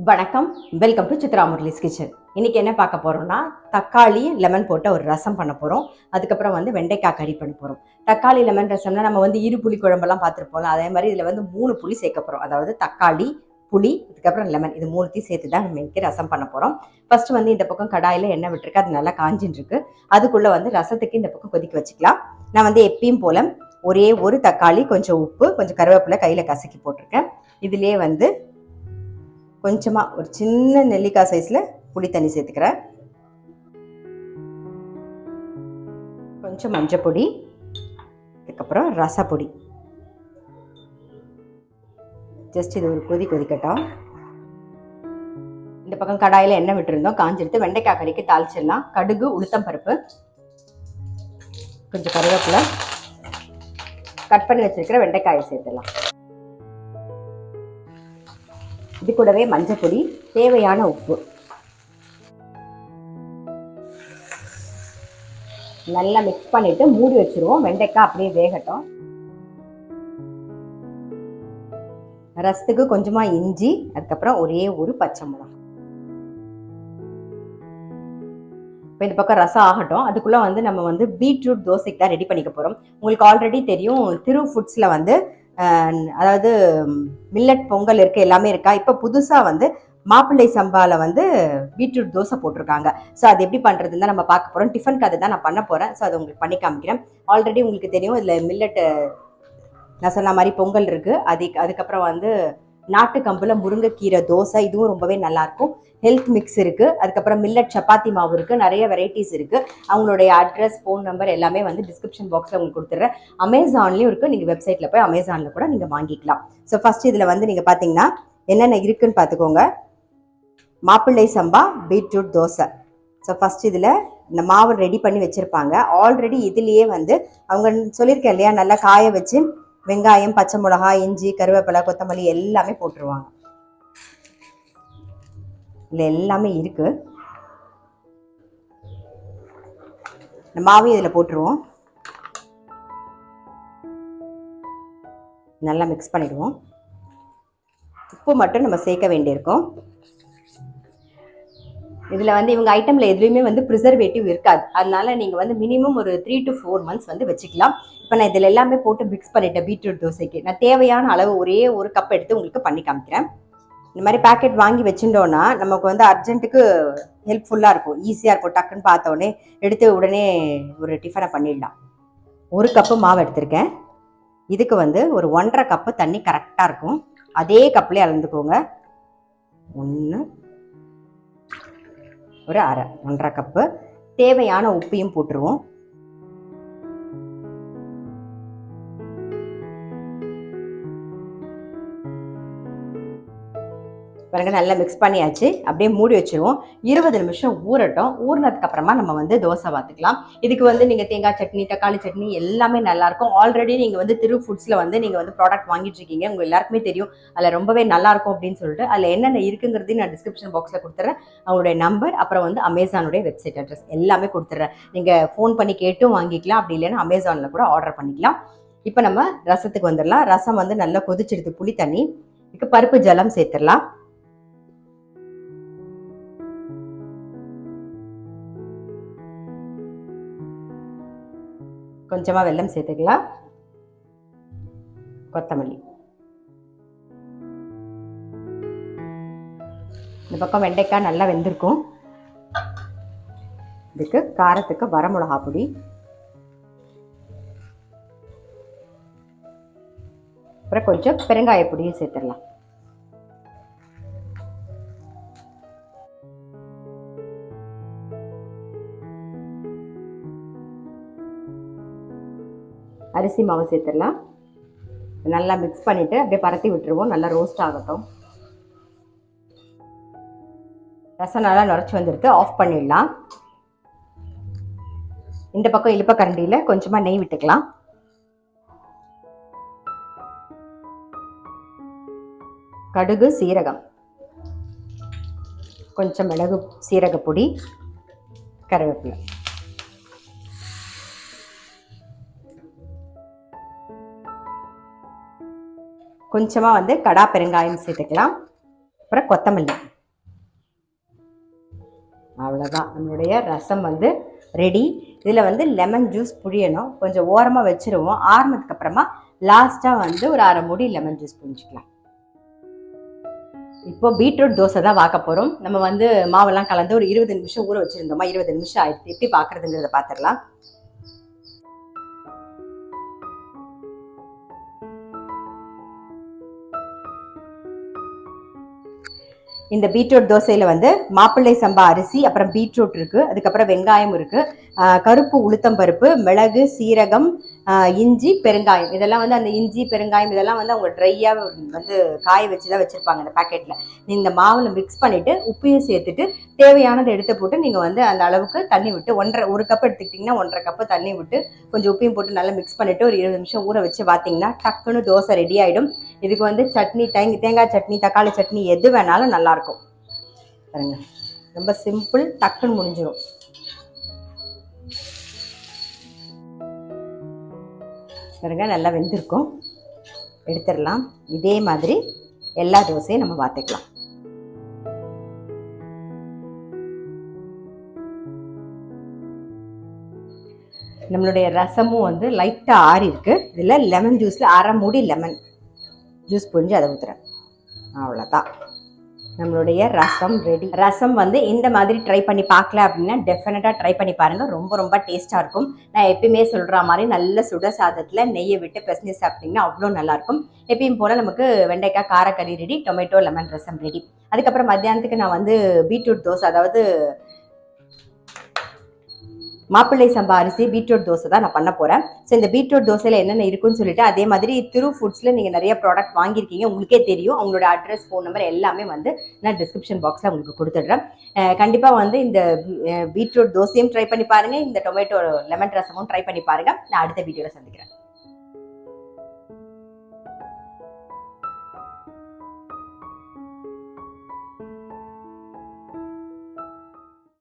வணக்கம், welcome to Chitra Murali's kitchen. இன்னைக்கு என்ன பார்க்க போறோம்னா, தக்காளி லெமன் போட்ட ஒரு ரசம் பண்ண போறோம். அதுக்கப்புறம் வெண்டைக்காய் கறி பண்ண போறோம். தக்காளி லெமன் ரசம்னா நம்ம இரு புளி குழம்பெல்லாம் பார்த்துருப்போம்ல, அதே மாதிரி இதில் 3 புளி சேர்க்க போறோம். அதாவது தக்காளி, புளி, அதுக்கப்புறம் லெமன், இது 3த்தையும் சேர்த்து தான் நம்ம இன்னைக்கு ரசம் பண்ண போறோம். ஃபர்ஸ்ட் இந்த பக்கம் கடாயில் எண்ணெய் விட்டுருக்கு, அது நல்லா காஞ்சின்னு இருக்கு. அதுக்குள்ள ரசத்துக்கு இந்த பக்கம் கொதிக்க வச்சுக்கலாம். நான் எப்பயும் போல ஒரே ஒரு தக்காளி, கொஞ்சம் உப்பு, கொஞ்சம் கருவேப்பிலை கையில் கசக்கி போட்டிருக்கேன். இதுலேயே கொஞ்சமாக ஒரு சின்ன நெல்லிக்காய் சைஸில் புளி தண்ணி சேர்த்துக்கிறேன். கொஞ்சம் மஞ்சள் பொடி, அதுக்கப்புறம் ரசப்பொடி. ஜஸ்ட் இது ஒரு கொதிக்கட்டும். இந்த பக்கம் கடாயில் எண்ணெய் விட்டுருந்தோம், காஞ்செடுத்து வெண்டைக்காய் கறிக்கு தாளிச்சிடலாம். கடுகு, உளுத்தம் பருப்பு, கொஞ்சம் கருவேப்பிலை, கட் பண்ணி வச்சிருக்கிற வெண்டைக்காயை சேர்த்துடலாம். இது கூடவே மஞ்சள் பொடி, தேவையான உப்பு, நல்லா மிக்ஸ் பண்ணிட்டு மூடி வச்சிருவோம். வெண்டைக்காய் அப்படியே வேகட்டும். ரசத்துக்கு கொஞ்சமா இஞ்சி, அதுக்கப்புறம் ஒரே ஒரு பச்சை மிளகாய். இப்போ இந்த பக்கம் ரசம் ஆகட்டும். அதுக்குள்ள நம்ம பீட்ரூட் தோசைக்கு தான் ரெடி பண்ணிக்க போறோம். உங்களுக்கு ஆல்ரெடி தெரியும், திரு ஃபுட்ஸ்ல அதாவது மில்லட் பொங்கல் இருக்கு, எல்லாமே இருக்கா. இப்போ புதுசாக மாப்பிள்ளை சம்பாவில் பீட்ரூட் தோசை போட்டிருக்காங்க. ஸோ அது எப்படி பண்ணுறதுன்னு தான் நம்ம பார்க்க போகிறோம். டிஃபனுக்கு அதை தான் நான் பண்ண போகிறேன். ஸோ அதை உங்களுக்கு பண்ணி காமிக்கிறேன். ஆல்ரெடி உங்களுக்கு தெரியும், இதில் மில்லட் நான் சொன்ன மாதிரி பொங்கல் இருக்குது. அதுக்கப்புறம் நாட்டு கம்புல முருங்கைக்கீரை தோசை, இதுவும் ரொம்பவே நல்லாயிருக்கும். ஹெல்த் மிக்ஸ் இருக்குது. அதுக்கப்புறம் மில்லட் சப்பாத்தி மாவு இருக்குது. நிறைய வெரைட்டிஸ் இருக்குது. அவங்களுடைய அட்ரஸ், ஃபோன் நம்பர் எல்லாமே டிஸ்கிரிப்ஷன் பாக்ஸில் உங்களுக்கு கொடுத்துட்றேன். அமேசான்லேயும் இருக்குது. நீங்கள் வெப்சைட்டில் போய் அமேசானில் கூட நீங்கள் வாங்கிக்கலாம். ஸோ ஃபஸ்ட் இதில் நீங்கள் பார்த்தீங்கன்னா என்னென்ன இருக்குன்னு பார்த்துக்கோங்க. மாப்பிள்ளை சம்பா பீட்ரூட் தோசை. ஸோ ஃபஸ்ட் இதில் இந்த மாவு ரெடி பண்ணி வச்சுருப்பாங்க. ஆல்ரெடி இதுலேயே அவங்க சொல்லியிருக்கேன் இல்லையா, நல்லா காய வச்சு வெங்காயம், பச்சை மிளகாய், இஞ்சி, கருவேப்பிலை, கொத்தமல்லி எல்லாமே போட்டுருவாங்க. இல்லை எல்லாமே இருக்கு. இந்த மாவையும் இதில் போட்டுருவோம். நல்லா மிக்ஸ் பண்ணிடுவோம். உப்பு மட்டும் நம்ம சேர்க்க வேண்டியிருக்கும். இதில் இவங்க ஐட்டமில் எதுலேயுமே ப்ரிசர்வேட்டிவ் இருக்காது. அதனால நீங்கள் மினிமம் ஒரு 3 to 4 months வச்சுக்கலாம். இப்போ நான் இதில் எல்லாமே போட்டு மிக்ஸ் பண்ணிட்டேன். பீட்ரூட் தோசைக்கு நான் தேவையான அளவு ஒரே ஒரு கப் எடுத்து உங்களுக்கு பண்ணி காமிக்கிறேன். இந்த மாதிரி பேக்கெட் வாங்கி வச்சுட்டோன்னா நமக்கு அர்ஜென்ட்டுக்கு ஹெல்ப்ஃபுல்லாக இருக்கும், ஈஸியாக இருக்கும். டக்குன்னு பார்த்தோடனே எடுத்து உடனே ஒரு டிஃபனை பண்ணிடலாம். ஒரு கப்பு மாவு எடுத்திருக்கேன். இதுக்கு ஒரு 1.5 கப்பு தண்ணி கரெக்டாக இருக்கும். அதே கப்லேயே அளந்துக்கோங்க. 1, ஒரு அரை, 1.5 கப்பு. தேவையான உப்பையும் போட்டுருவோம். பாருங்க, நல்லா மிக்ஸ் பண்ணியாச்சு. அப்படியே மூடி வச்சிருவோம். 20 நிமிஷம் ஊறட்டும். ஊறினதுக்கு அப்புறமா நம்ம தோசை பார்த்துக்கலாம். இதுக்கு நீங்கள் தேங்காய் சட்னி, தக்காளி சட்னி எல்லாமே நல்லாயிருக்கும். ஆல்ரெடி நீங்கள் திரு ஃபுட்ஸில் நீங்கள் ப்ராடக்ட் வாங்கிட்டு இருக்கீங்க. உங்கள் எல்லாருக்குமே தெரியும் அதில் ரொம்பவே நல்லாயிருக்கும் அப்படின்னு சொல்லிட்டு. அதில் என்னென்ன இருக்குங்கிறதையும் நான் டிஸ்கிரிப்ஷன் பாக்ஸில் கொடுத்துட்றேன். அவங்களுடைய நம்பர், அப்புறம் அமேசானுடைய வெப்சைட் அட்ரஸ் எல்லாமே கொடுத்துட்றேன். நீங்கள் ஃபோன் பண்ணி கேட்டும் வாங்கிக்கலாம். அப்படி இல்லைன்னா அமேசானில் கூட ஆர்டர் பண்ணிக்கலாம். இப்போ நம்ம ரசத்துக்கு வந்துடலாம். ரசம் நல்லா கொதிச்செடுத்து புளி தண்ணி, இதுக்கு பருப்பு ஜலம் சேர்த்துடலாம். கொஞ்சமாக வெல்லம் சேர்த்துக்கலாம். கொத்தமல்லி. இந்த பக்கம் வெண்டைக்காய் நல்லா வெந்திருக்கும். இதுக்கு காரத்துக்கு வரமிளகா பொடி, அப்புறம் கொஞ்சம் பெருங்காய பொடியும் சேர்த்துடலாம். அரிசி மாவு சேர்த்துடலாம். நல்லா மிக்ஸ் பண்ணிவிட்டு அப்படியே பரத்தி விட்டுருவோம். நல்லா ரோஸ்ட் ஆகட்டும். ரசம் நல்லா நுரைச்சி வந்துடுது. ஆஃப் பண்ணிடலாம். இந்த பக்கம் இழுப்ப கரண்டியில் கொஞ்சமாக நெய் விட்டுக்கலாம். கடுகு, சீரகம், கொஞ்சம் மிளகு சீரகப்பொடி, கருவேப்பிலை. கொஞ்சமாக கடா பெருங்காயம் சேர்த்துக்கலாம். அப்புறம் கொத்தமல்லி. அவ்வளோதான், நம்மளுடைய ரசம் வந்து ரெடி. இதில் வந்து லெமன் ஜூஸ் புழியணும், கொஞ்சம் ஓரமாக வச்சுருவோம். ஆறுனதுக்கப்புறமா லாஸ்ட்டாக வந்து ஒரு அரை மூடி லெமன் ஜூஸ் புழிஞ்சிக்கலாம். இப்போ பீட்ரூட் தோசை தான் வாக்க போகிறோம். நம்ம வந்து மாவெல்லாம் கலந்து ஒரு 20 நிமிஷம் ஊற வச்சுருந்தோமா, 20 நிமிஷம் ஆயிடுச்சு. எப்படி பார்க்குறதுங்கிறத பார்த்துடலாம். இந்த பீட்ரூட் தோசையில் வந்து மாப்பிள்ளை சம்பா அரிசி, அப்புறம் பீட்ரூட் இருக்குது, அதுக்கப்புறம் வெங்காயம் இருக்குது, கருப்பு உளுத்தம் பருப்பு, மிளகு, சீரகம், இஞ்சி, பெருங்காயம். இதெல்லாம் வந்து அந்த இஞ்சி பெருங்காயம் இதெல்லாம் வந்து அவங்க ட்ரையாக வந்து காய வச்சு தான் வச்சுருப்பாங்க இந்த பேக்கெட்டில். இந்த மாவில் மிக்ஸ் பண்ணிவிட்டு உப்பையும் சேர்த்துட்டு தேவையானதை எடுத்து போட்டு நீங்கள் வந்து அந்த அளவுக்கு தண்ணி விட்டு ஒரு கப் எடுத்துக்கிட்டிங்கன்னா 1.5 கப்பு தண்ணி விட்டு கொஞ்சம் உப்பையும் போட்டு நல்லா மிக்ஸ் பண்ணிவிட்டு ஒரு 20 நிமிஷம் ஊற வச்சு பார்த்தீங்கன்னா டக்குன்னு தோசை ரெடி ஆகிடும். இதுக்கு வந்து சட்னி, தேங்காய் சட்னி, தக்காளி சட்னி எது வேணாலும் நல்லாயிருக்கும். பாருங்க, ரொம்ப சிம்பிள், டக்குன்னு முடிஞ்சிடும். பாருங்க, நல்லா வெந்திருக்கும். எடுத்துடலாம். இதே மாதிரி எல்லா தோசையும் நம்ம பார்த்துக்கலாம். நம்மளுடைய ரசமும் வந்து லைட்டாக ஆறி இருக்கு. இதில் லெமன் ஜூஸில் அரை மூடி லெமன் ஜூஸ் புழிஞ்சு அதை ஊற்றுறேன். அவ்வளோதான், நம்மளுடைய ரசம் ரெடி. ரசம் வந்து இந்த மாதிரி ட்ரை பண்ணி பார்க்கல அப்படின்னா டெஃபினட்டாக ட்ரை பண்ணி பாருங்கள். ரொம்ப ரொம்ப டேஸ்ட்டாக இருக்கும். நான் எப்பயுமே சொல்கிற மாதிரி நல்ல சுட சாதத்தில் நெய்யை விட்டு பிசைஞ்சு சாப்பிட்டிங்கன்னா அவ்வளோ நல்லாயிருக்கும். எப்பயும் போல் நமக்கு வெண்டைக்காய் காரக்கறி ரெடி, டொமேட்டோ லெமன் ரசம் ரெடி. அதுக்கப்புறம் மத்தியானத்துக்கு நான் வந்து பீட்ரூட் தோசை, அதாவது மாப்பிள்ளை சம்பா அரிசி பீட்ரூட் தோசை தான் நான் பண்ண போகிறேன். ஸோ இந்த பீட்ரூட் தோசையில் என்னென்ன இருக்குன்னு சொல்லிட்டு, அதே மாதிரி திரு ஃபுட்ஸில் நீங்கள் நிறைய ப்ராடக்ட் வாங்கியிருக்கீங்க, உங்களுக்கே தெரியும். அவங்களோட அட்ரஸ், ஃபோன் நம்பர் எல்லாமே வந்து நான் டிஸ்கிரிப்ஷன் பாக்ஸில் உங்களுக்கு கொடுத்துட்றேன். கண்டிப்பாக வந்து இந்த பீட்ரூட் தோசையும் ட்ரை பண்ணி பாருங்கள், இந்த டொமேட்டோ லெமன் ரசமும் ட்ரை பண்ணி பாருங்கள். நான் அடுத்த வீடியோவில் சந்திக்கிறேன்.